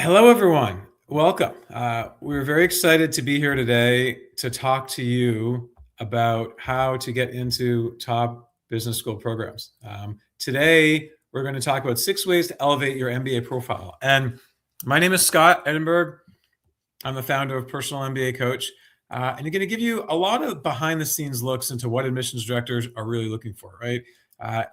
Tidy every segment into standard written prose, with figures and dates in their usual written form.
Hello, everyone. Welcome. We're very excited to be here today to talk to you about how to get into top business school programs. Today, we're going to talk about 6 ways to elevate your MBA profile. And my name is Scott Edinburgh. I'm the founder of Personal MBA Coach. And I'm going to give you a lot of behind the scenes looks into what admissions directors are really looking for, right?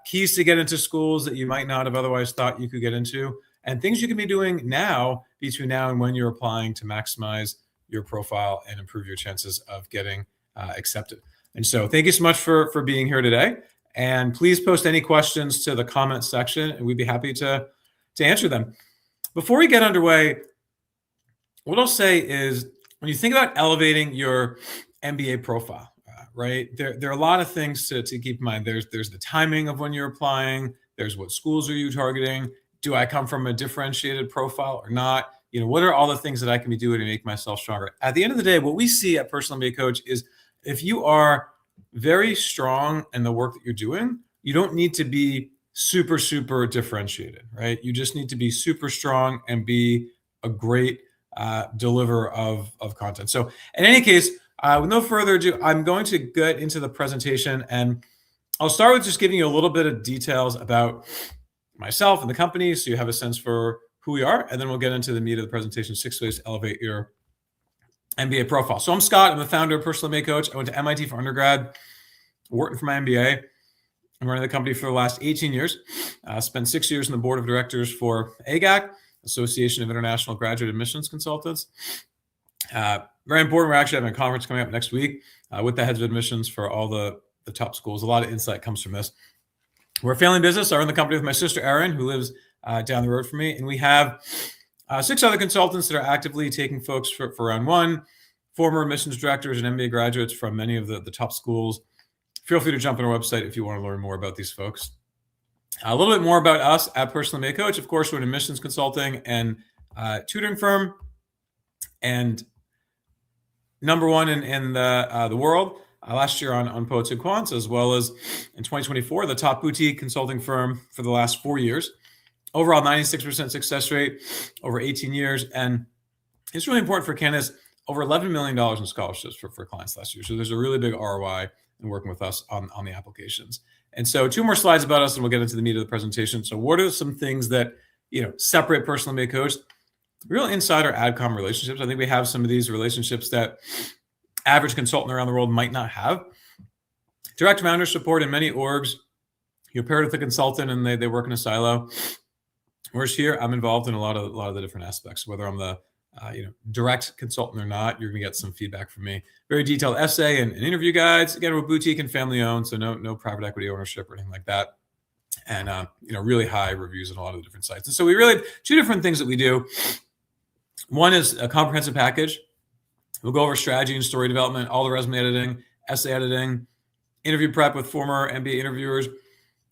Keys to get into schools that you might not have otherwise thought you could get into, and things you can be doing now between now and when you're applying to maximize your profile and improve your chances of getting accepted. And so thank you so much for being here today. And please post any questions to the comment section, and we'd be happy to answer them. Before we get underway, what I'll say is when you think about elevating your MBA profile, right, there are a lot of things to keep in mind. There's the timing of when you're applying. There's what schools are you targeting? Do I come from a differentiated profile or not? What are all the things that I can be doing to make myself stronger? At the end of the day, what we see at Personal MBA Coach is if you are very strong in the work that you're doing, you don't need to be super, super differentiated, right? You just need to be super strong and be a great deliverer of content. So in any case, with no further ado, I'm going to get into the presentation, and I'll start with just giving you a little bit of details about myself and the company so you have a sense for who we are, and then we'll get into the meat of the presentation, 6 ways to elevate your MBA profile. So I'm Scott. I'm the founder of Personal MBA Coach. I went to MIT for undergrad, working for my MBA. I'm running the company for the last 18 years. Spent 6 years in the board of directors for AGAC, Association of International Graduate Admissions Consultants. Very important. We're actually having a conference coming up next week with the heads of admissions for all the top schools. A lot of insight comes from this. We're a family business. I run the company with my sister, Erin, who lives down the road from me. And we have 6 other consultants that are actively taking folks for round one, former admissions directors and MBA graduates from many of the top schools. Feel free to jump on our website if you want to learn more about these folks. A little bit more about us at Personal MBA Coach. Of course, we're an admissions consulting and tutoring firm, and number one in the world last year on Poets and Quants, as well as in 2024, the top boutique consulting firm for the last 4 years. Overall, 96% success rate over 18 years. And it's really important for candidates, over $11 million in scholarships for clients last year. So there's a really big ROI in working with us on the applications. And so 2 more slides about us, and we'll get into the meat of the presentation. So what are some things that separate Personal MBA Coach? Real insider AdCom relationships. I think we have some of these relationships that average consultant around the world might not have. Direct founder support in many orgs. You're paired with a consultant and they work in a silo. Whereas here, I'm involved in a lot of the different aspects. Whether I'm the direct consultant or not, you're going to get some feedback from me. Very detailed essay and interview guides. Again, we're boutique and family owned, so no private equity ownership or anything like that. And really high reviews on a lot of the different sites. And so we really have 2 different things that we do. One is a comprehensive package. We'll go over strategy and story development, all the resume editing, essay editing, interview prep with former MBA interviewers,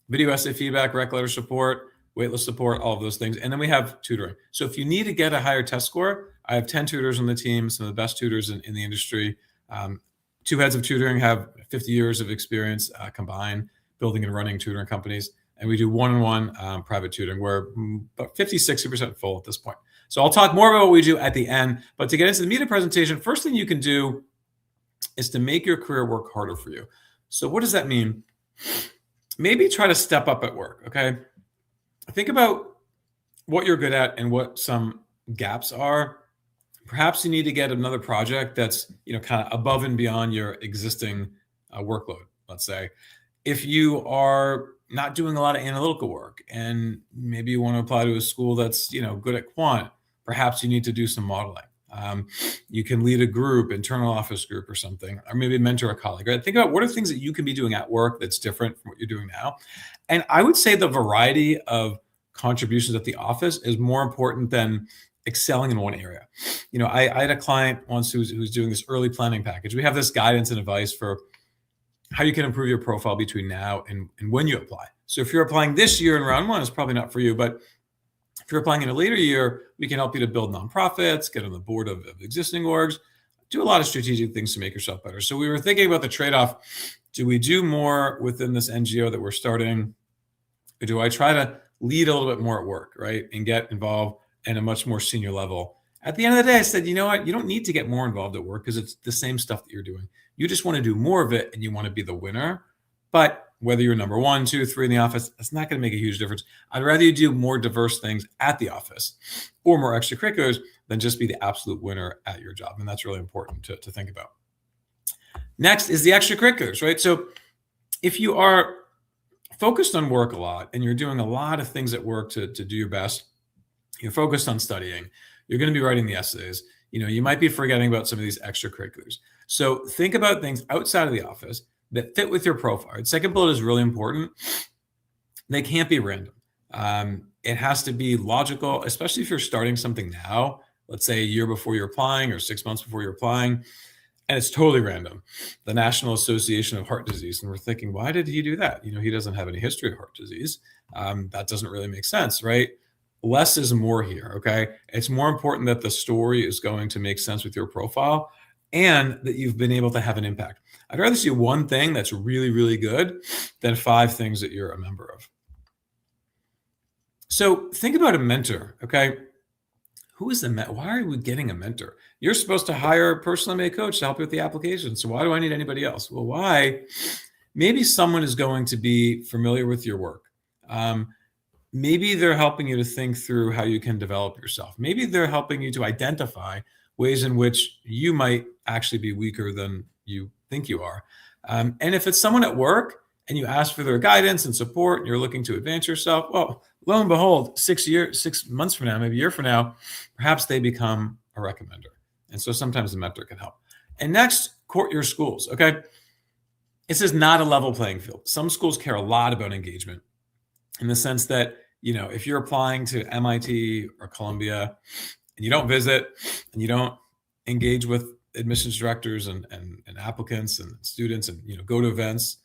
video essay feedback, rec letter support, waitlist support, all of those things. And then we have tutoring. So if you need to get a higher test score, I have 10 tutors on the team, some of the best tutors in the industry. 2 heads of tutoring have 50 years of experience combined building and running tutoring companies. And we do one-on-one private tutoring. We're about 50, 60% full at this point. So I'll talk more about what we do at the end. But to get into the meat of the presentation, first thing you can do is to make your career work harder for you. So what does that mean? Maybe try to step up at work, okay? Think about what you're good at and what some gaps are. Perhaps you need to get another project that's kind of above and beyond your existing workload, let's say. If you are not doing a lot of analytical work and maybe you want to apply to a school that's good at quant, perhaps you need to do some modeling. You can lead a group, internal office group or something, or maybe mentor a colleague, right? Think about what are things that you can be doing at work that's different from what you're doing now. And I would say the variety of contributions at the office is more important than excelling in one area. I had a client once who's doing this early planning package. We have this guidance and advice for how you can improve your profile between now and when you apply. So if you're applying this year in round one, it's probably not for you. But if you're applying in a later year, we can help you to build nonprofits, get on the board of existing orgs, do a lot of strategic things to make yourself better. So we were thinking about the trade-off. Do we do more within this NGO that we're starting? Or do I try to lead a little bit more at work, right? And get involved and a much more senior level. At the end of the day, I said, you know what? You don't need to get more involved at work because it's the same stuff that you're doing. You just want to do more of it and you want to be the winner. But whether you're number 1, 2, 3 in the office, that's not going to make a huge difference. I'd rather you do more diverse things at the office or more extracurriculars than just be the absolute winner at your job. And that's really important to think about. Next is the extracurriculars, right? So if you are focused on work a lot and you're doing a lot of things at work to do your best, you're focused on studying, you're going to be writing the essays, you might be forgetting about some of these extracurriculars. So think about things outside of the office that fit with your profile. The second bullet is really important. They can't be random. It has to be logical, especially if you're starting something now, let's say a year before you're applying or 6 months before you're applying, and it's totally random. The National Association of Heart Disease. And we're thinking, why did he do that? He doesn't have any history of heart disease. That doesn't really make sense, right? Less is more here, okay? It's more important that the story is going to make sense with your profile and that you've been able to have an impact. I'd rather see one thing that's really, really good than 5 things that you're a member of. So think about a mentor, okay? Who is the mentor? Why are we getting a mentor? You're supposed to hire a personal MBA coach to help you with the application. So why do I need anybody else? Well, why? Maybe someone is going to be familiar with your work. Maybe they're helping you to think through how you can develop yourself. Maybe they're helping you to identify ways in which you might actually be weaker than you think you are. And if it's someone at work and you ask for their guidance and support and you're looking to advance yourself, well, lo and behold, 6 months from now, maybe a year from now, perhaps they become a recommender. And so sometimes the mentor can help. And next, court your schools, okay? This is not a level playing field. Some schools care a lot about engagement in the sense that, if you're applying to MIT or Columbia and you don't visit and you don't engage with admissions directors and applicants and students and, go to events,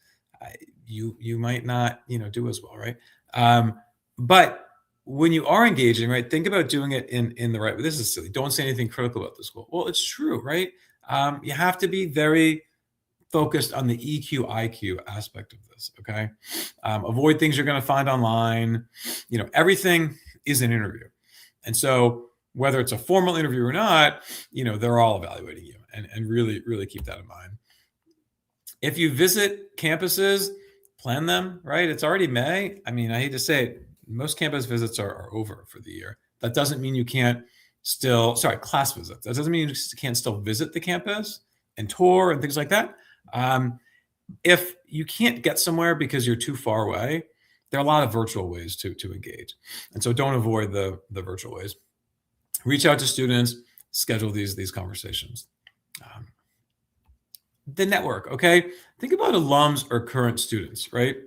you might not, do as well, right? But when you are engaging, right, think about doing it in the right way. This is silly. Don't say anything critical about the school. Well, it's true, right? You have to be very focused on the EQ, IQ aspect of this, okay? Avoid things you're going to find online. Everything is an interview. And so whether it's a formal interview or not, they're all evaluating you and really, really keep that in mind. If you visit campuses, plan them, right? It's already May. I mean, I hate to say it, most campus visits are over for the year. That doesn't mean you can't class visits. That doesn't mean you can't still visit the campus and tour and things like that. If you can't get somewhere because you're too far away, there are a lot of virtual ways to engage. And so don't avoid the virtual ways. Reach out to students, schedule these conversations. The network, okay? Think about alums or current students, right?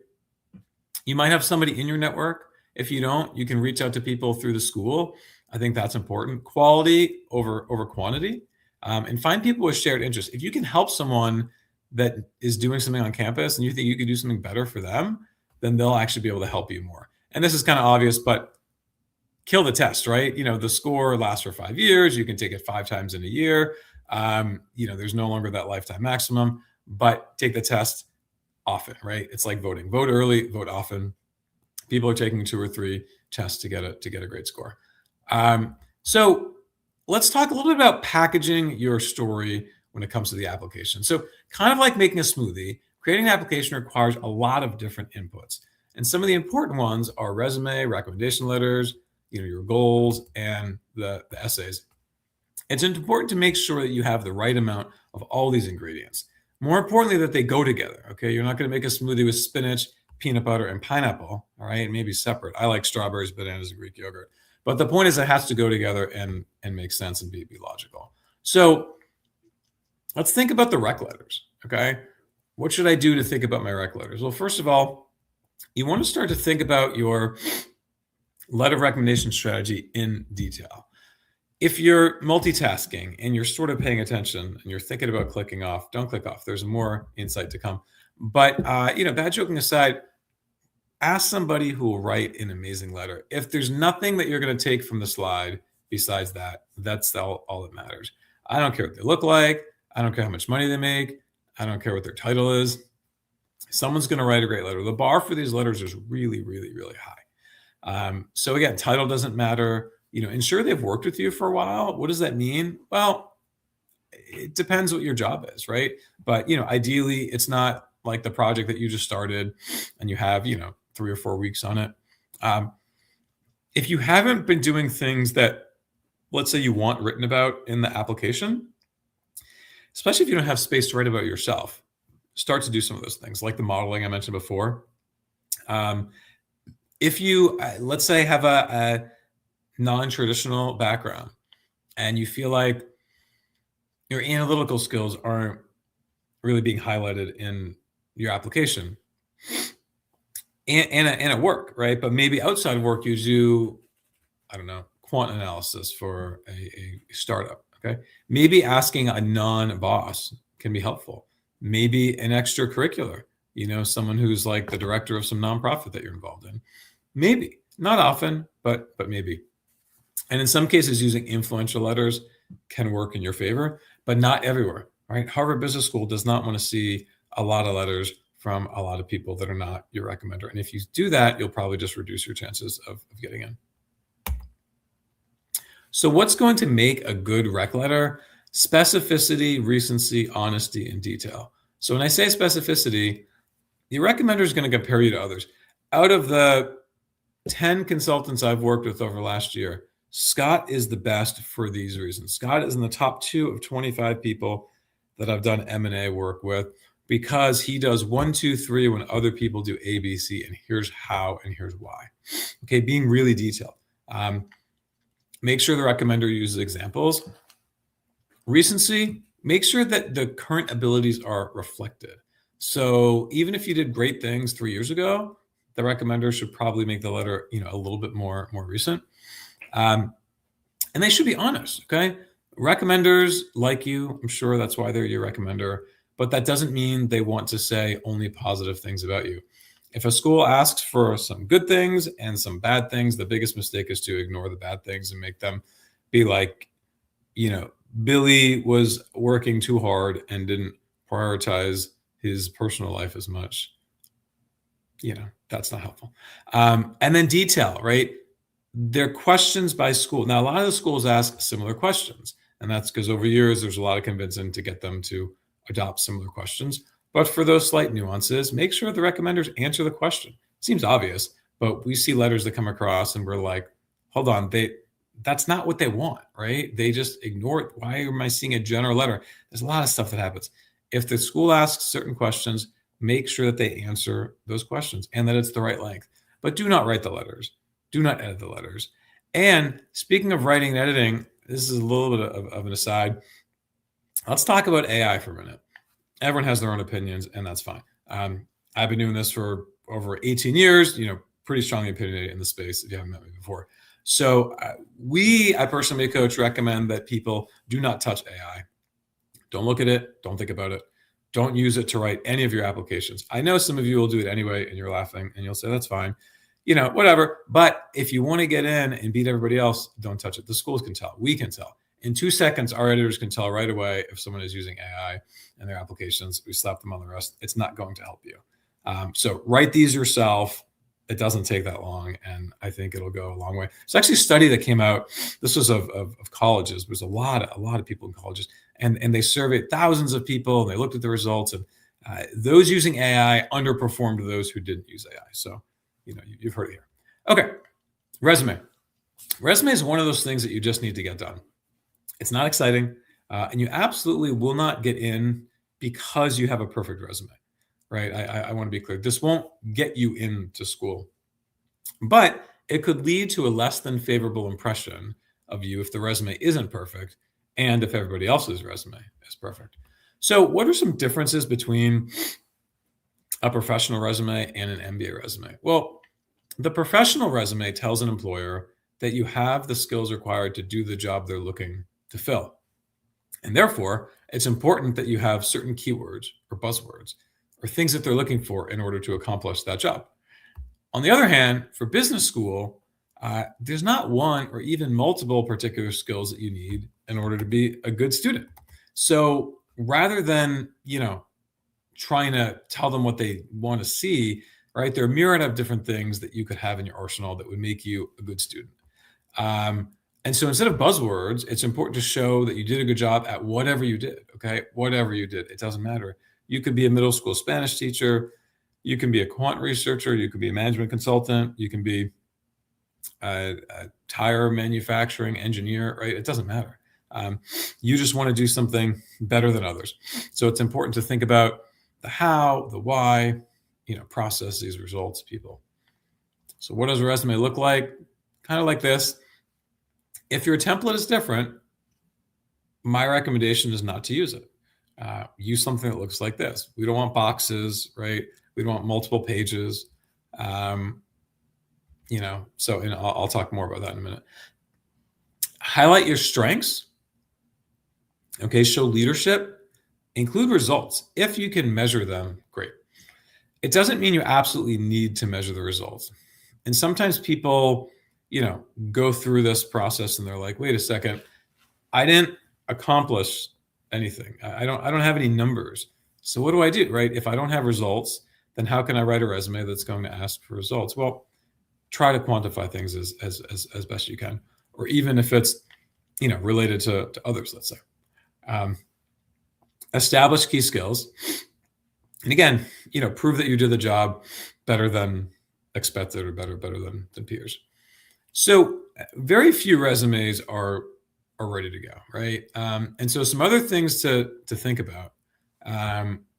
You might have somebody in your network. If you don't, you can reach out to people through the school. I think that's important. Quality over quantity, and find people with shared interests. If you can help someone that is doing something on campus and you think you could do something better for them, then they'll actually be able to help you more. And this is kind of obvious, but kill the test, right? The score lasts for 5 years. You can take it 5 times in a year. There's no longer that lifetime maximum, but take the test often, right? It's like voting. Vote early, vote often. People are taking 2 or 3 tests to get a great score. So let's talk a little bit about packaging your story when it comes to the application. So kind of like making a smoothie, creating an application requires a lot of different inputs. And some of the important ones are resume, recommendation letters, your goals, and the essays. It's important to make sure that you have the right amount of all these ingredients. More importantly, that they go together, okay? You're not going to make a smoothie with spinach, peanut butter, and pineapple, all right? Maybe separate. I like strawberries, bananas, and Greek yogurt. But the point is it has to go together and make sense and be logical. So let's think about the rec letters, okay? What should I do to think about my rec letters? Well, first of all, you want to start to think about your letter of recommendation strategy in detail. If you're multitasking and you're sort of paying attention and you're thinking about clicking off, don't click off. There's more insight to come. But, bad joking aside, ask somebody who will write an amazing letter. If there's nothing that you're going to take from the slide besides that, that's all that matters. I don't care what they look like. I don't care how much money they make. I don't care what their title is. Someone's going to write a great letter. The bar for these letters is really, really, really high. So again, title doesn't matter. ensure they've worked with you for a while. What does that mean? Well, it depends what your job is, right? But, ideally, it's not like the project that you just started and you have, 3 or 4 weeks on it. If you haven't been doing things that, let's say, you want written about in the application, especially if you don't have space to write about yourself, start to do some of those things, like the modeling I mentioned before. If you, let's say, have a non-traditional background and you feel like your analytical skills aren't really being highlighted in your application and at work, right? But maybe outside of work, you do, I don't know, quant analysis for a startup, okay? Maybe asking a non-boss can be helpful. Maybe an extracurricular, someone who's like the director of some nonprofit that you're involved in. Maybe, not often, but maybe. And in some cases, using influential letters can work in your favor, but not everywhere, right? Harvard Business School does not want to see a lot of letters from a lot of people that are not your recommender. And if you do that, you'll probably just reduce your chances of getting in. So what's going to make a good rec letter? Specificity, recency, honesty, and detail. So when I say specificity, the recommender is going to compare you to others. Out of the 10 consultants I've worked with over last year, Scott is the best for these reasons. Scott is in the top 2 of 25 people that I've done M&A work with because he does 1, 2, 3 when other people do A, B, C, and here's how and here's why. Okay, being really detailed. Make sure the recommender uses examples. Recency, make sure that the current abilities are reflected. So even if you did great things 3 years ago, the recommender should probably make the letter, a little bit more recent. And they should be honest, okay? Recommenders like you, I'm sure that's why they're your recommender, but that doesn't mean they want to say only positive things about you. If a school asks for some good things and some bad things, the biggest mistake is to ignore the bad things and make them be like, Billy was working too hard and didn't prioritize his personal life as much. That's not helpful. And then detail, right? They're questions by school. Now, a lot of the schools ask similar questions, and that's because over years, there's a lot of convincing to get them to adopt similar questions. But for those slight nuances, make sure the recommenders answer the question. Seems obvious, but we see letters that come across and we're like, hold on, that's not what they want, right? They just ignore it. Why am I seeing a general letter? There's a lot of stuff that happens. If the school asks certain questions, make sure that they answer those questions and that it's the right length. But do not write the letters. Do not edit the letters. And speaking of writing and editing, this is a little bit of an aside. Let's talk about AI for a minute. Everyone has their own opinions, and that's fine. I've been doing this for over 18 years, pretty strongly opinionated in the space if you haven't met me before. So I personally, MBA Coach, recommend that people do not touch AI. Don't look at it. Don't think about it. Don't use it to write any of your applications. I know some of you will do it anyway, and you're laughing, and you'll say, that's fine. Whatever. But if you want to get in and beat everybody else, don't touch it. The schools can tell. We can tell. In 2 seconds, our editors can tell right away if someone is using AI in their applications. We slap them on the wrist. It's not going to help you. So write these yourself. It doesn't take that long, and I think it'll go a long way. It's actually a study that came out. This was of colleges. There's a lot of people in colleges, and they surveyed thousands of people, and they looked at the results, and those using AI underperformed those who didn't use AI. So, you've heard it here. Okay, resume. Resume is one of those things that you just need to get done. It's not exciting, and you absolutely will not get in because you have a perfect resume, right? I want to be clear. This won't get you into school, but it could lead to a less than favorable impression of you if the resume isn't perfect and if everybody else's resume is perfect. So what are some differences between a professional resume and an MBA resume? Well, the professional resume tells an employer that you have the skills required to do the job they're looking to fill. And therefore, it's important that you have certain keywords or buzzwords or things that they're looking for in order to accomplish that job. On the other hand, for business school, there's not one or even multiple particular skills that you need in order to be a good student. So rather than, trying to tell them what they want to see, right? There are a myriad of different things that you could have in your arsenal that would make you a good student. And so instead of buzzwords, it's important to show that you did a good job at whatever you did, okay? Whatever you did, it doesn't matter. You could be a middle school Spanish teacher, you can be a quant researcher, you can be a management consultant, you can be a tire manufacturing engineer, right? It doesn't matter. You just want to do something better than others. So it's important to think about the how, the why, process these results, people. So what does a resume look like? Kind of like this. If your template is different, my recommendation is not to use it. Use something that looks like this. We don't want boxes, right? We don't want multiple pages. So and I'll talk more about that in a minute. Highlight your strengths. Okay, show leadership. Include results. If you can measure them, great. It doesn't mean you absolutely need to measure the results. And sometimes people, go through this process and they're like, wait a second, I didn't accomplish anything. I don't have any numbers. So what do I do, right? If I don't have results, then how can I write a resume that's going to ask for results? Well, try to quantify things as best you can, or even if it's, related to others, let's say. Establish key skills. And again, prove that you did the job better than expected or better than peers. So very few resumes are ready to go, right? And so some other things to think about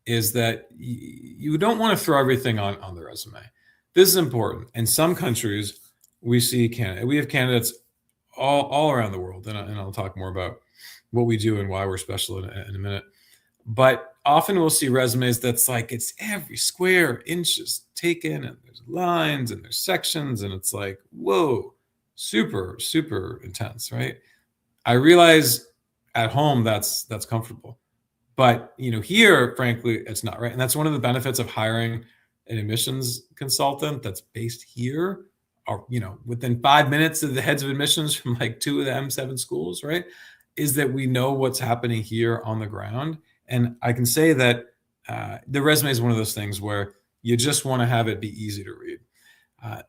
is that you don't want to throw everything on the resume. This is important. In some countries, we have candidates all around the world, and I'll talk more about what we do and why we're special in a minute. But often we'll see resumes that's like it's every square inch is taken, and there's lines and there's sections, and it's like, whoa, super, super intense, right? I realize at home that's comfortable, but here, frankly, it's not, right? And that's one of the benefits of hiring an admissions consultant that's based here, or within 5 minutes of the heads of admissions from like 2 of the M7 schools, right? Is that we know what's happening here on the ground. And I can say that the resume is one of those things where you just want to have it be easy to read.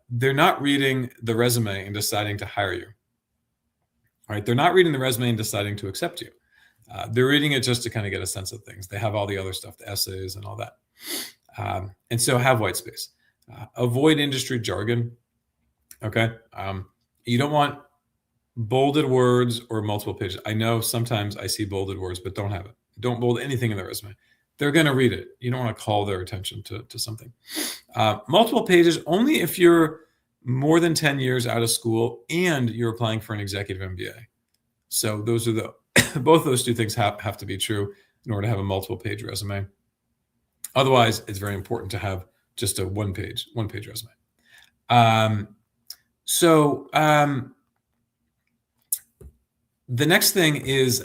They're not reading the resume and deciding to hire you. All right, they're not reading the resume and deciding to accept you. They're reading it just to kind of get a sense of things. They have all the other stuff, the essays and all that. And so have white space. Avoid industry jargon. Okay. You don't want bolded words or multiple pages. I know sometimes I see bolded words, but don't have it. Don't bold anything in the resume. They're going to read it. You don't want to call their attention to something. Multiple pages only if you're more than 10 years out of school and you're applying for an executive MBA. So those are both those two things have to be true in order to have a multiple page resume. Otherwise, it's very important to have just a one page resume. The next thing is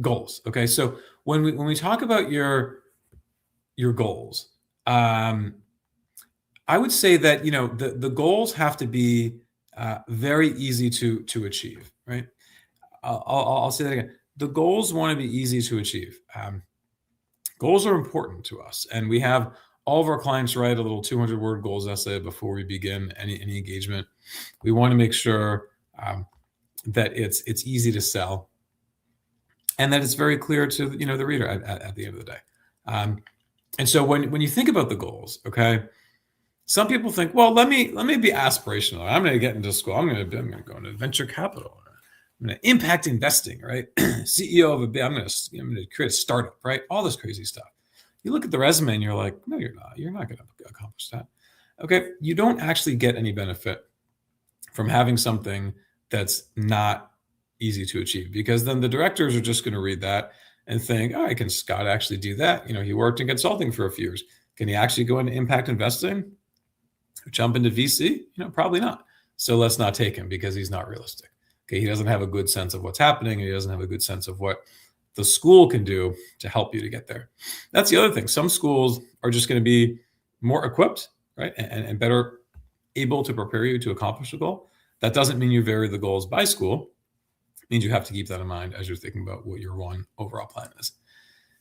goals. Okay, so when we talk about your goals, I would say that the goals have to be very easy to achieve. Right? I'll say that again. The goals want to be easy to achieve. Goals are important to us, and we have all of our clients write a little 200-word goals essay before we begin any engagement. We want to make sure that it's easy to sell, and that it's very clear to the reader at the end of the day. And so when you think about the goals, okay, some people think, well, let me be aspirational. I'm going to get into school. I'm going to go into venture capital. I'm going to impact investing, right? CEO of I'm going to create a startup, right? All this crazy stuff. You look at the resume and you're like, no, you're not. You're not going to accomplish that. Okay, you don't actually get any benefit from having something that's not easy to achieve, because then the directors are just going to read that and think, oh, can Scott actually do that? He worked in consulting for a few years. Can he actually go into impact investing? Jump into VC? Probably not. So let's not take him because he's not realistic. Okay, he doesn't have a good sense of what's happening, and he doesn't have a good sense of what the school can do to help you to get there. That's the other thing. Some schools are just going to be more equipped, right, and better able to prepare you to accomplish a goal. That doesn't mean you vary the goals by school. It means you have to keep that in mind as you're thinking about what your one overall plan is.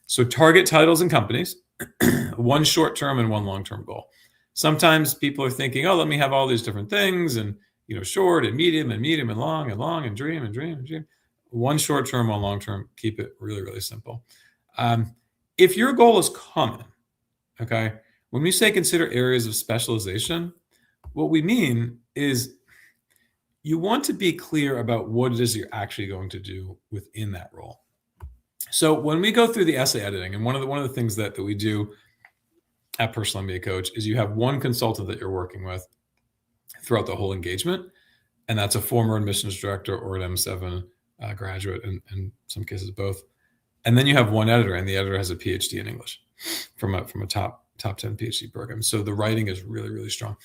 So target titles and companies, one short-term and one long-term goal. Sometimes people are thinking, oh, let me have all these different things and short and medium and long and long and dream and dream and dream. One short term, one long term. Keep it really, really simple. If your goal is common, okay, when we say consider areas of specialization, what we mean is you want to be clear about what it is you're actually going to do within that role. So when we go through the essay editing, and one of the things that we do at Personal MBA Coach is you have one consultant that you're working with throughout the whole engagement, and that's a former admissions director or an M7 graduate, and in some cases both. And then you have one editor, and the editor has a PhD in English from a top 10 PhD program. So the writing is really, really strong.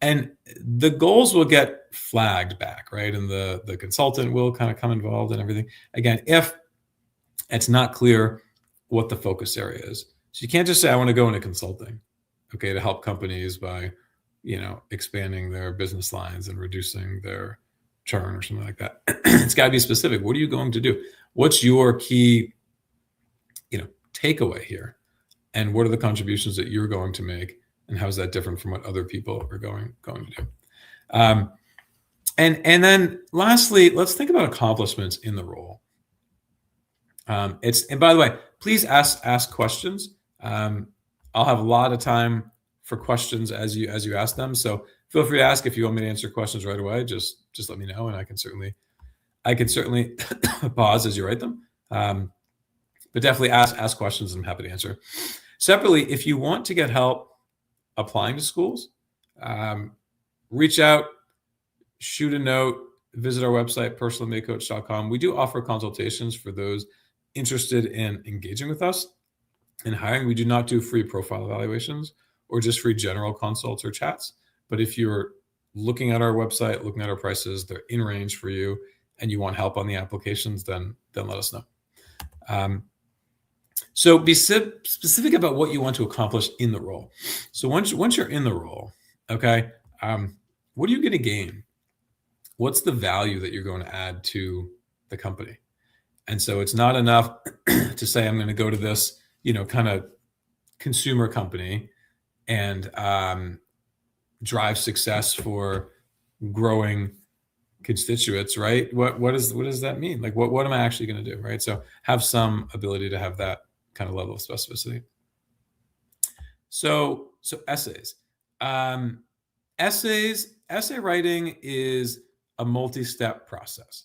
And the goals will get flagged back, right? And the consultant will kind of come involved and everything. Again, if it's not clear what the focus area is. So you can't just say, I want to go into consulting, okay, to help companies by, expanding their business lines and reducing their churn or something like that. It's got to be specific. What are you going to do? What's your key, takeaway here? And what are the contributions that you're going to make? And how is that different from what other people are going to do? And then lastly, let's think about accomplishments in the role. And by the way, please ask questions. I'll have a lot of time for questions as you ask them. So feel free to ask if you want me to answer questions right away. Just let me know, and I can certainly pause as you write them. But definitely ask questions, and I'm happy to answer. Separately, if you want to get help applying to schools, reach out, shoot a note, visit our website, personalmbacoach.com. We do offer consultations for those interested in engaging with us in hiring. We do not do free profile evaluations or just free general consults or chats. But if you're looking at our website, looking at our prices, they're in range for you, and you want help on the applications, then let us know. So be specific about what you want to accomplish in the role. So once you're in the role, okay, what are you going to gain? What's the value that you're going to add to the company? And so it's not enough to say, I'm going to go to this, kind of consumer company and drive success for growing constituents, right? What does that mean? Like, what am I actually going to do, right? So have some ability to have that kind of level of specificity. So essays. Essay writing is a multi-step process.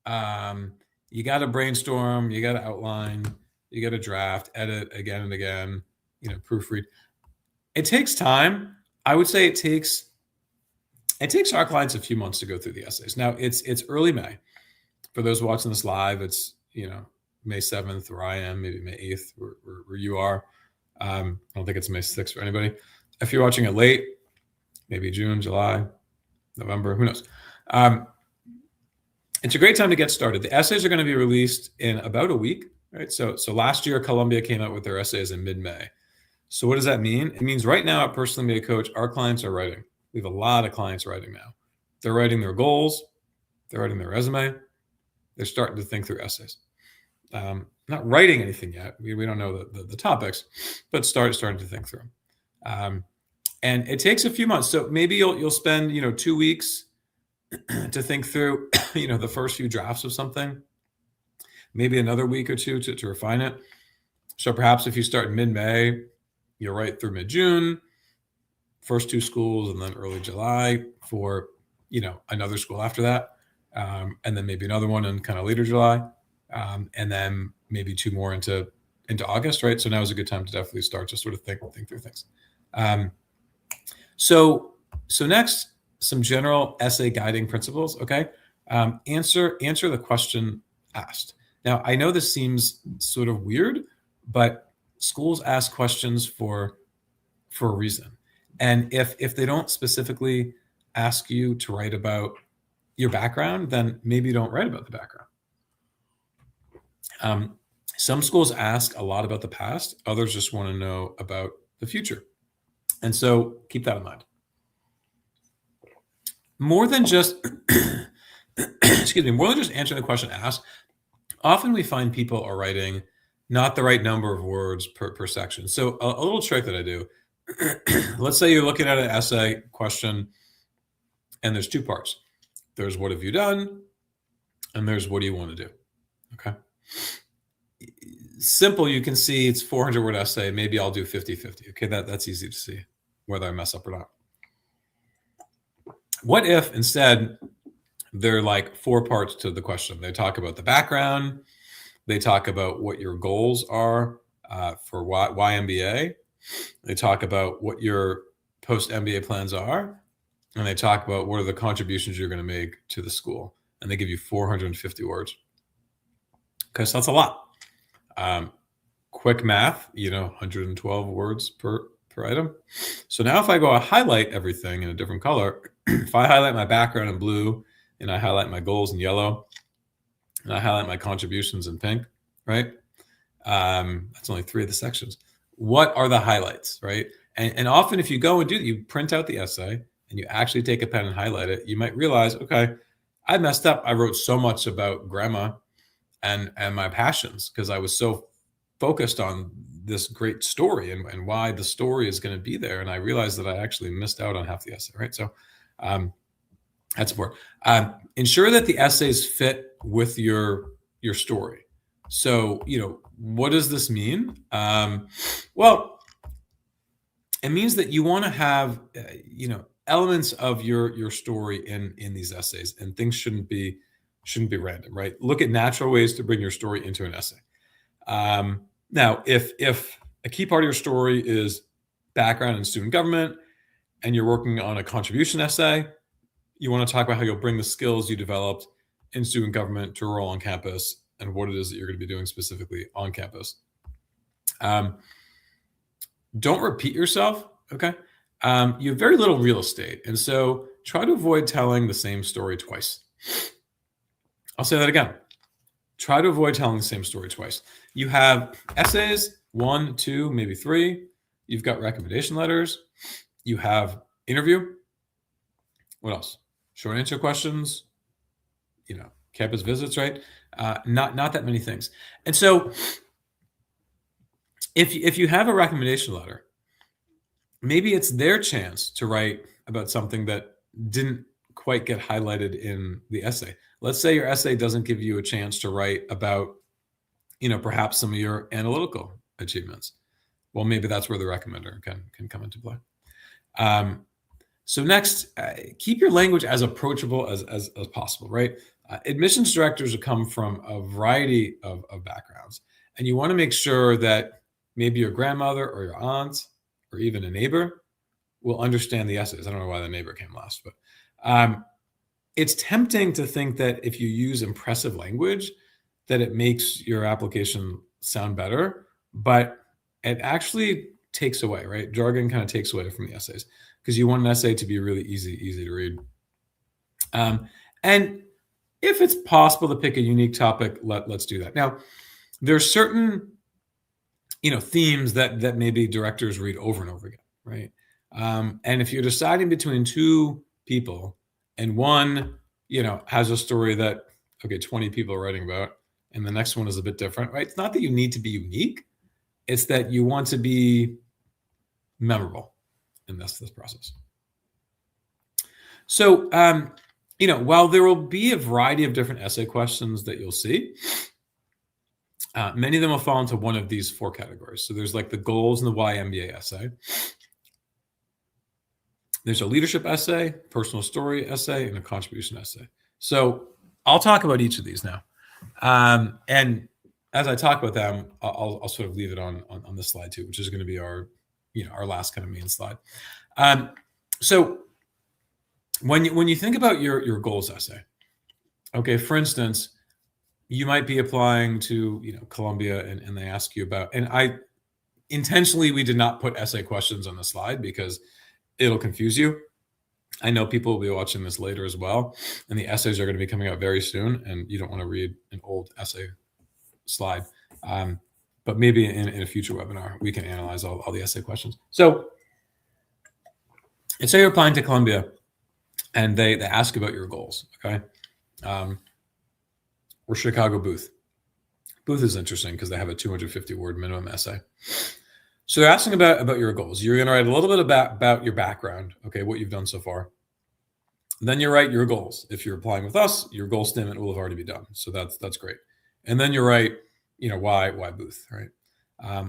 You got to brainstorm, you got to outline, you got to draft, edit again and again, proofread. It takes time. I would say it takes our clients a few months to go through the essays. Now it's early May. For those watching this live, it's May 7th where I am, maybe May 8th where you are. I don't think it's May 6th for anybody. If you're watching it late, maybe June, July, November, who knows? It's a great time to get started. The essays are going to be released in about a week, right? So last year, Columbia came out with their essays in mid-May. So what does that mean? It means right now at Personal MBA Coach, our clients are writing. We have a lot of clients writing now. They're writing their goals. They're writing their resume. They're starting to think through essays. Not writing anything yet. We don't know the topics, but starting to think through them. And it takes a few months. So maybe you'll spend 2 weeks to think through the first few drafts of something. Maybe another week or two to refine it. So perhaps if you start in mid-May, you'll write through mid-June, first 2 schools, and then early July for another school after that, and then maybe another one in kind of later July, and then maybe 2 more into August, right? So now is a good time to definitely start to sort of think through things. So next, some general essay guiding principles. Okay, answer the question asked. Now I know this seems sort of weird, but schools ask questions for a reason. And if they don't specifically ask you to write about your background, then maybe don't write about the background. Some schools ask a lot about the past. Others just want to know about the future. And so keep that in mind. More than just, more than just answering the question asked, often we find people are writing not the right number of words per section. So a little trick that I do, let's say you're looking at an essay question and there's 2 parts. there's what have you done, and there's what do you want to do. Okay. Simple, you can see it's 400-word essay. Maybe I'll do 50-50. Okay, that's easy to see whether I mess up or not. What if instead there are like 4 parts to the question? They talk about the background. They talk about what your goals are for why MBA. They talk about what your post-MBA plans are. And they talk about what are the contributions you're going to make to the school. And they give you 450 words. Okay, so that's a lot. Quick math, 112 words per item. So now if I go highlight everything in a different color, if I highlight my background in blue and I highlight my goals in yellow and I highlight my contributions in pink, right? That's only 3 of the sections. What are the highlights, right? And often if you go and you print out the essay and you actually take a pen and highlight it, you might realize, okay, I messed up. I wrote so much about grandma and my passions because I was so focused on this great story and why the story is going to be there. And I realized that I actually missed out on half the essay, right? So that's important. Ensure that the essays fit with your story. So, what does this mean? Well, it means that you want to have, elements of your story in these essays, and things shouldn't be random, right? Look at natural ways to bring your story into an essay. Now, if a key part of your story is background in student government and you're working on a contribution essay, you want to talk about how you'll bring the skills you developed in student government to a role on campus and what it is that you're going to be doing specifically on campus. Don't repeat yourself, okay? You have very little real estate, and so try to avoid telling the same story twice. I'll say that again. Try to avoid telling the same story twice. You have essays, 1, 2, maybe 3. You've got recommendation letters. You have interview. What else? Short answer questions. Campus visits, right? Not that many things. And so, if you have a recommendation letter, maybe it's their chance to write about something that didn't quite get highlighted in the essay. Let's say your essay doesn't give you a chance to write about, perhaps some of your analytical achievements. Well, maybe that's where the recommender can come into play. So next, keep your language as approachable as possible, right? Admissions directors come from a variety of backgrounds, and you want to make sure that maybe your grandmother or your aunt or even a neighbor will understand the essays. I don't know why the neighbor came last, but it's tempting to think that if you use impressive language, that it makes your application sound better, but it actually takes away, right? Jargon kind of takes away from the essays because you want an essay to be really easy to read. And if it's possible to pick a unique topic, let's do that. Now, there are certain, themes that maybe directors read over and over again, right? And if you're deciding between 2 people and one, has a story that, 20 people are writing about, and the next one is a bit different, right? It's not that you need to be unique. It's that you want to be memorable in this process. So, while there will be a variety of different essay questions that you'll see, many of them will fall into one of these 4 categories. So there's like the goals and the why MBA essay. There's a leadership essay, personal story essay, and a contribution essay. So I'll talk about each of these now. And as I talk about them, I'll sort of leave it on this slide too, which is going to be our last kind of main slide. So when you think about your goals essay, okay, for instance, you might be applying to Columbia and they ask you about, and I intentionally, we did not put essay questions on the slide because it'll confuse you. I know people will be watching this later as well, and the essays are going to be coming out very soon, and you don't want to read an old essay slide. But maybe in a future webinar, we can analyze all the essay questions. So let's say you're applying to Columbia and they ask about your goals, okay? Or Chicago Booth. Booth is interesting because they have a 250-word minimum essay. So they're asking about your goals. You're going to write a little bit about your background, okay, what you've done so far. Then you write your goals. If you're applying with us, your goal statement will have already been done. So that's great. And then you write, why Booth, right?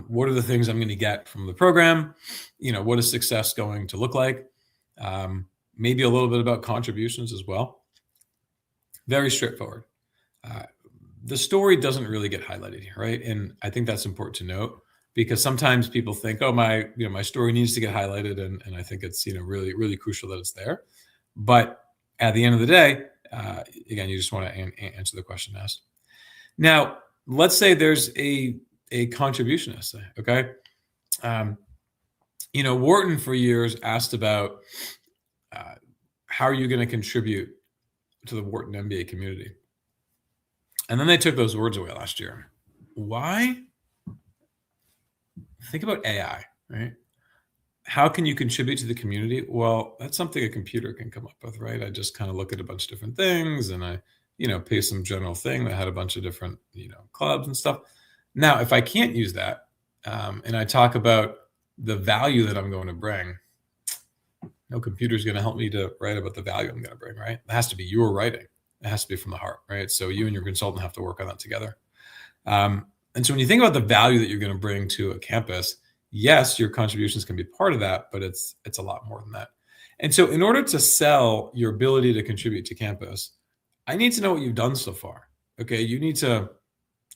What are the things I'm going to get from the program? What is success going to look like? Maybe a little bit about contributions as well. Very straightforward. The story doesn't really get highlighted here, right? And I think that's important to note, because sometimes people think, oh, my story needs to get highlighted, and I think it's really, really crucial that it's there. But at the end of the day, again, you just want to answer the question asked. Now, let's say there's a contribution essay, okay? Wharton for years asked about how are you going to contribute to the Wharton MBA community? And then they took those words away last year. Why? Think about AI, right? How can you contribute to the community? Well, that's something a computer can come up with, right? I just kind of look at a bunch of different things, and I, paste some general thing that had a bunch of different, clubs and stuff. Now, if I can't use that, and I talk about the value that I'm going to bring, no computer's going to help me to write about the value I'm going to bring, right? It has to be your writing. It has to be from the heart, right? So you and your consultant have to work on that together. And so when you think about the value that you're going to bring to a campus, yes, your contributions can be part of that, but it's a lot more than that. And so in order to sell your ability to contribute to campus, I need to know what you've done so far. Okay, you need to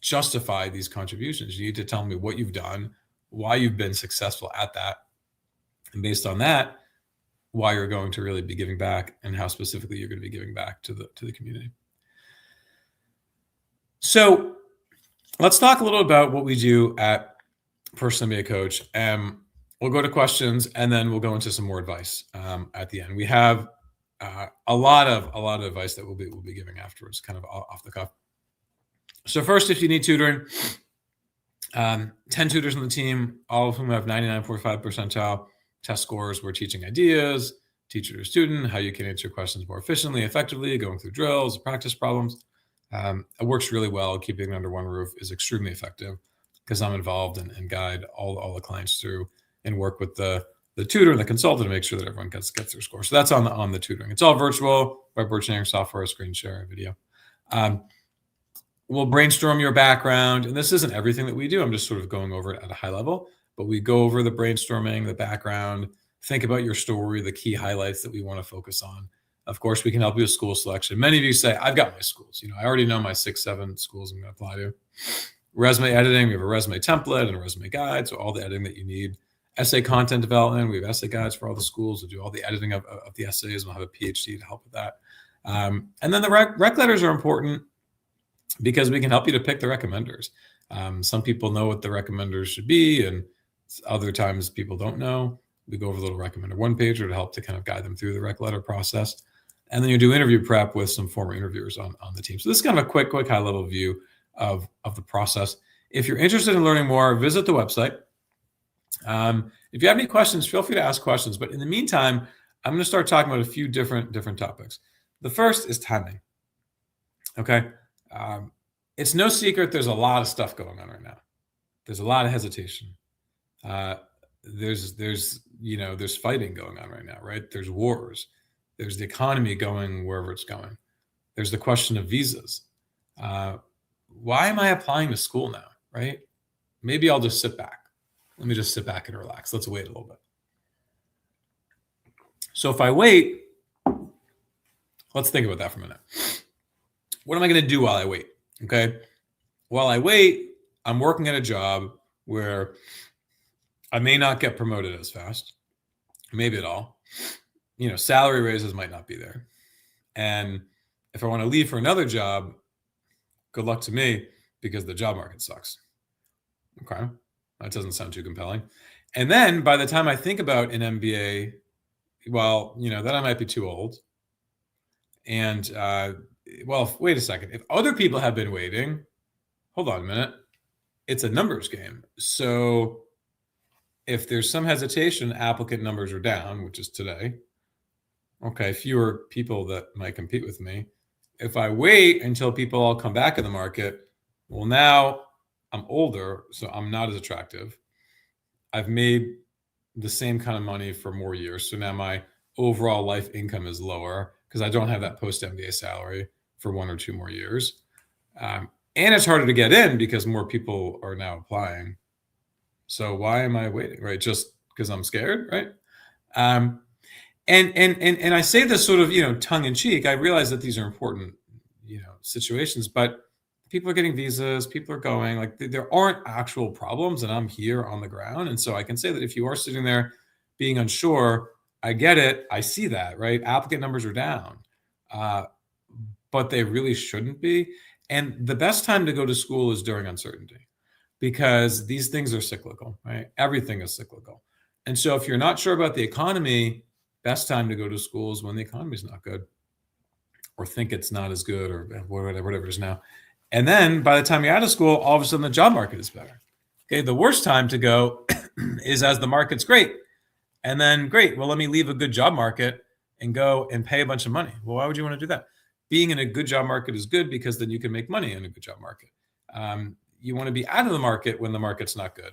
justify these contributions. You need to tell me what you've done, why you've been successful at that, and based on that, why you're going to really be giving back, and how specifically you're going to be giving back to the community. So let's talk a little about what we do at Personal MBA Coach. We'll go to questions, and then we'll go into some more advice at the end. We have a lot of advice that we'll be giving afterwards, kind of off the cuff. So first, if you need tutoring, 10 tutors on the team, all of whom have 99.5 percentile test scores. We're teaching ideas, teacher to student, how you can answer questions more efficiently, effectively, going through drills, practice problems. It works really well. Keeping it under one roof is extremely effective, because I'm involved and guide all the clients through and work with the tutor and the consultant to make sure that everyone gets their score. So that's on the tutoring. It's all virtual, whiteboard sharing software, screen share, video. We'll brainstorm your background, and this isn't everything that we do. I'm just sort of going over it at a high level, but we go over the brainstorming, the background, think about your story, the key highlights that we want to focus on. Of course, we can help you with school selection. Many of you say, I've got my schools. I already know my 6-7 schools I'm going to apply to. Resume editing, we have a resume template and a resume guide, so all the editing that you need. Essay content development, we have essay guides for all the schools. We'll do all the editing of the essays. We'll have a PhD to help with that. And then the rec letters are important, because we can help you to pick the recommenders. Some people know what the recommenders should be, and other times people don't know. We go over a little recommender one-pager to help to kind of guide them through the rec letter process. And then you do interview prep with some former interviewers on the team. So this is kind of a quick high-level view of the process. If you're interested in learning more, visit the website. If you have any questions, feel free to ask questions. But in the meantime, I'm going to start talking about a few different topics. The first is timing. Okay. It's no secret there's a lot of stuff going on right now. There's a lot of hesitation. There's fighting going on right now, right? There's wars. There's the economy going wherever it's going. There's the question of visas. Why am I applying to school now, right? Maybe I'll just sit back. Let me just sit back and relax. Let's wait a little bit. So if I wait, let's think about that for a minute. What am I going to do while I wait? Okay. While I wait, I'm working at a job where I may not get promoted as fast, maybe at all. Salary raises might not be there. And if I want to leave for another job, good luck to me, because the job market sucks. Okay. That doesn't sound too compelling. And then by the time I think about an MBA, well, then I might be too old. And, well, wait a second. If other people have been waiting, hold on a minute. It's a numbers game. So if there's some hesitation, applicant numbers are down, which is today. Okay, fewer people that might compete with me. If I wait until people all come back in the market, well, now I'm older, so I'm not as attractive. I've made the same kind of money for more years. So now my overall life income is lower. because I don't have that post-MBA salary for 1 or 2 more years. And it's harder to get in because more people are now applying. So why am I waiting, right? Just because I'm scared, right? And I say this sort of, tongue in cheek. I realize that these are important, situations, but people are getting visas, people are going, like there aren't actual problems, and I'm here on the ground. And so I can say that if you are sitting there being unsure, I get it. I see that, right? Applicant numbers are down, but they really shouldn't be. And the best time to go to school is during uncertainty, because these things are cyclical, right? Everything is cyclical. And so if you're not sure about the economy, best time to go to school is when the economy is not good, or think it's not as good, or whatever it is now. And then by the time you're out of school, all of a sudden the job market is better. Okay, the worst time to go is as the market's great. And then great, well, let me leave a good job market and go and pay a bunch of money. Well, why would you want to do that? Being in a good job market is good because then you can make money in a good job market. You want to be out of the market when the market's not good,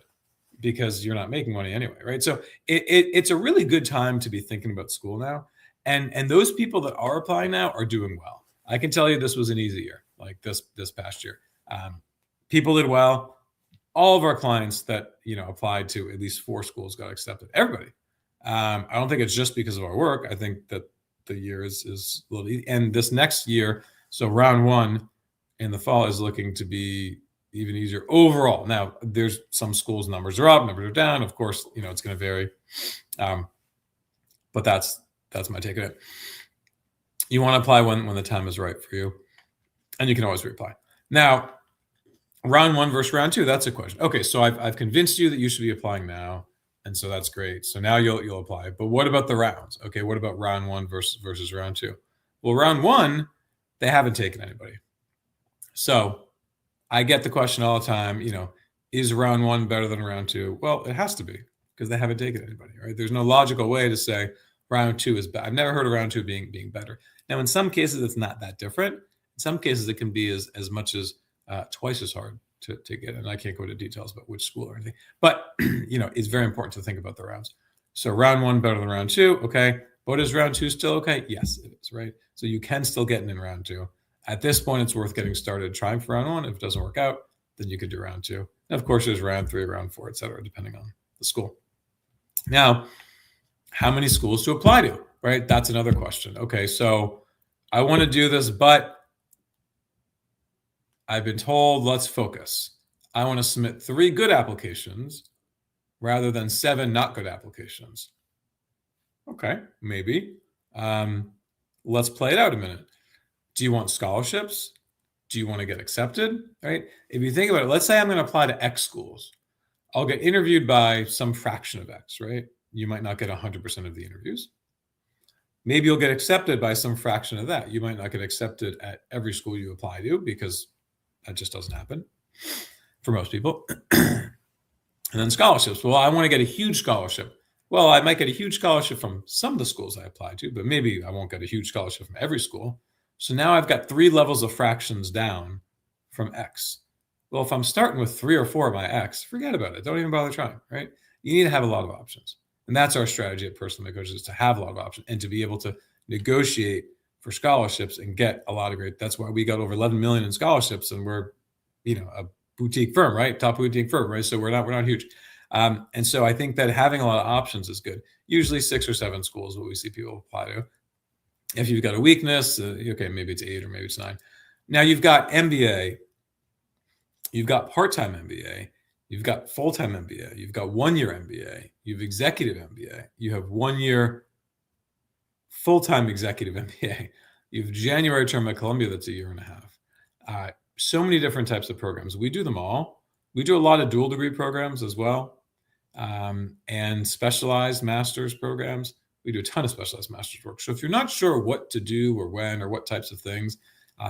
because you're not making money anyway, right? So it's a really good time to be thinking about school now. And those people that are applying now are doing well. I can tell you this was an easy year, like this past year. People did well. All of our clients that applied to at least 4 schools got accepted. Everybody. I don't think it's just because of our work. I think that the year is a little easy. And this next year, so round 1 in the fall is looking to be even easier overall. Now, there's some schools numbers are up, numbers are down. Of course, it's going to vary. But that's my take on it. You want to apply when the time is right for you, and you can always reapply. Now, round 1 versus round 2, that's a question. Okay, so I've convinced you that you should be applying now, and so that's great. So now you'll apply. But what about the rounds? Okay, what about round 1 versus round 2? Well, round 1, they haven't taken anybody. So I get the question all the time, is round 1 better than round 2? Well, it has to be, because they haven't taken anybody, right? There's no logical way to say round 2 is better. I've never heard of round 2 being better. Now, in some cases, it's not that different. In some cases, it can be as much as twice as hard to get. And I can't go into details about which school or anything. But, it's very important to think about the rounds. So round 1 better than round 2. Okay. But is round 2 still okay? Yes, it is, right? So you can still get in round 2. At this point, it's worth getting started trying for round 1. If it doesn't work out, then you could do round 2. And of course, there's round 3, round 4, et cetera, depending on the school. Now, how many schools to apply to, right? That's another question. Okay, so I want to do this, but I've been told, let's focus. I want to submit 3 good applications rather than 7 not good applications. Okay, maybe. Let's play it out a minute. Do you want scholarships? Do you want to get accepted, right? If you think about it, let's say I'm going to apply to X schools. I'll get interviewed by some fraction of X, right? You might not get 100% of the interviews. Maybe you'll get accepted by some fraction of that. You might not get accepted at every school you apply to, because that just doesn't happen for most people. And then scholarships. Well, I want to get a huge scholarship. Well, I might get a huge scholarship from some of the schools I apply to, but maybe I won't get a huge scholarship from every school. So now I've got 3 levels of fractions down from X. Well, if I'm starting with 3 or 4 of my X, forget about it. Don't even bother trying, right? You need to have a lot of options. And that's our strategy at Personal MBA Coach, is to have a lot of options and to be able to negotiate for scholarships and get a lot of great. That's why we got over 11 million in scholarships, and we're, a boutique firm, right? Top boutique firm, right? So we're not huge. And so I think that having a lot of options is good. Usually 6 or 7 schools is what we see people apply to. If you've got a weakness, okay, maybe it's 8 or maybe it's 9. Now you've got MBA, you've got part-time MBA, you've got full-time MBA, you've got 1-year MBA, you've executive MBA, you have 1-year full-time executive MBA, you have January term at Columbia, that's 1.5 years. So many different types of programs. We do them all. We do a lot of dual degree programs as well, and specialized master's programs. We do a ton of specialized master's work. So if you're not sure what to do or when or what types of things,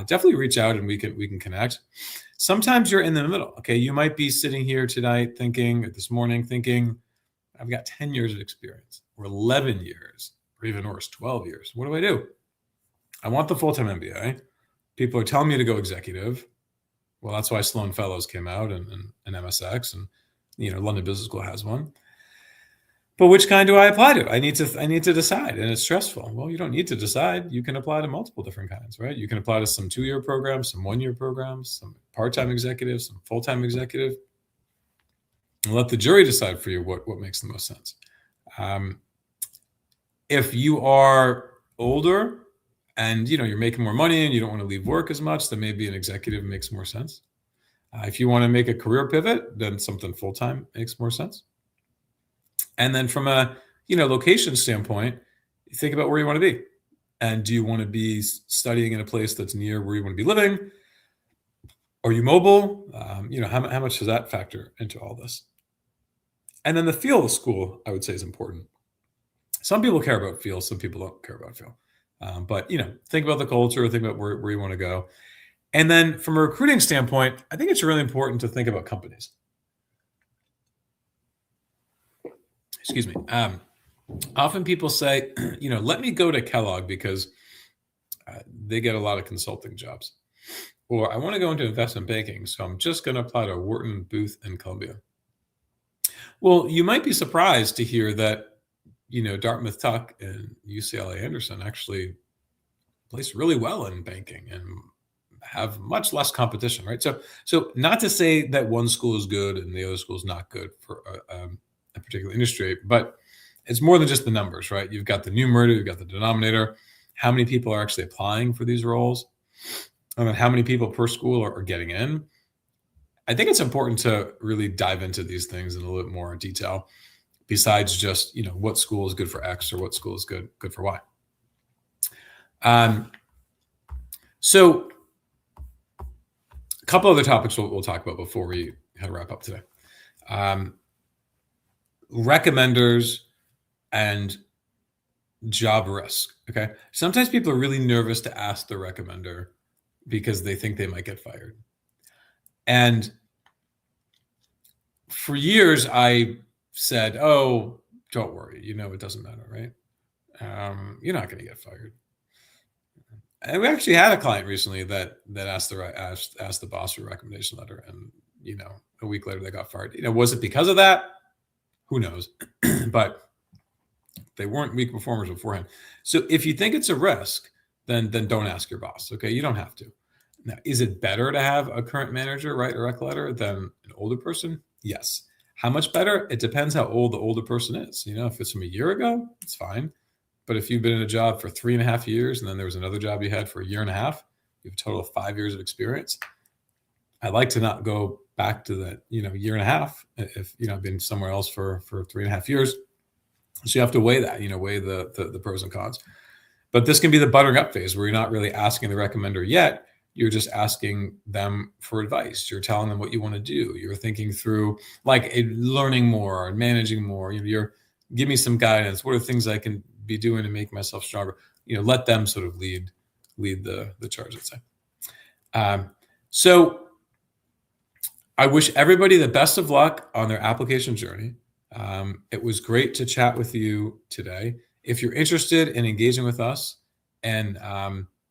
definitely reach out and we can connect. Sometimes you're in the middle. Okay, you might be sitting here tonight this morning thinking, I've got 10 years of experience, or 11 years, or even worse, 12 years. What do I do? I want the full-time MBA. People are telling me to go executive. Well, that's why Sloan Fellows came out and MSX, and London Business School has one. But which kind do I apply to? I need to decide, and it's stressful. Well, you don't need to decide. You can apply to multiple different kinds, right? You can apply to some 2-year programs, some 1-year programs, some part-time executives, some full-time executive, and let the jury decide for you what makes the most sense. If you are older and you're making more money and you don't want to leave work as much, then maybe an executive makes more sense. If you want to make a career pivot, then something full-time makes more sense. And then from a location standpoint, think about where you want to be. And do you want to be studying in a place that's near where you want to be living? Are you mobile? How much does that factor into all this? And then the feel of the school, I would say, is important. Some people care about feel, some people don't care about feel. But think about the culture, think about where you want to go. And then from a recruiting standpoint, I think it's really important to think about companies. Excuse me. Often people say, let me go to Kellogg because they get a lot of consulting jobs. Or I want to go into investment banking, so I'm just going to apply to Wharton, Booth, and Columbia. Well, you might be surprised to hear that, Dartmouth Tuck and UCLA Anderson actually place really well in banking and have much less competition, right? So not to say that one school is good and the other school is not good for a particular industry, but it's more than just the numbers, right? You've got the numerator, you've got the denominator. How many people are actually applying for these roles? And then how many people per school are getting in? I think it's important to really dive into these things in a little bit more detail, besides just what school is good for X or what school is good for Y. So a couple other topics we'll talk about before we kind of wrap up today. Recommenders and job risk. Okay. Sometimes people are really nervous to ask the recommender because they think they might get fired. And for years, I said, oh, don't worry. It doesn't matter, right? You're not going to get fired. And we actually had a client recently that asked the boss for a recommendation letter, and a week later they got fired. Was it because of that? Who knows? But they weren't weak performers beforehand. So if you think it's a risk, then don't ask your boss. Okay, you don't have to. Now, is it better to have a current manager write a rec letter than an older person? Yes. How much better? It depends how old the older person is. If it's from a year ago, it's fine. But if you've been in a job for 3.5 years and then there was another job you had for 1.5 years, you have a total of 5 years of experience. I like to not go back to that, 1.5 years if, I've been somewhere else for 3.5 years. So you have to weigh that, weigh the pros and cons. But this can be the buttering up phase where you're not really asking the recommender yet. You're just asking them for advice. You're telling them what you want to do. You're thinking through learning more and managing more. You're give me some guidance. What are things I can be doing to make myself stronger? Let them sort of lead the charge, let's say. So I wish everybody the best of luck on their application journey. It was great to chat with you today. If you're interested in engaging with us and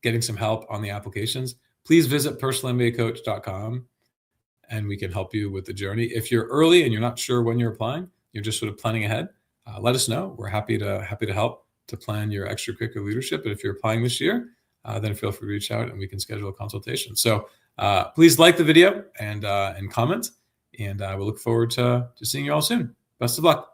getting some help on the applications, please visit personalmbacoach.com and we can help you with the journey. If you're early and you're not sure when you're applying, you're just sort of planning ahead, let us know. We're happy to help to plan your extracurricular leadership. But if you're applying this year, then feel free to reach out and we can schedule a consultation. So please like the video and comment, and we'll look forward to seeing you all soon. Best of luck.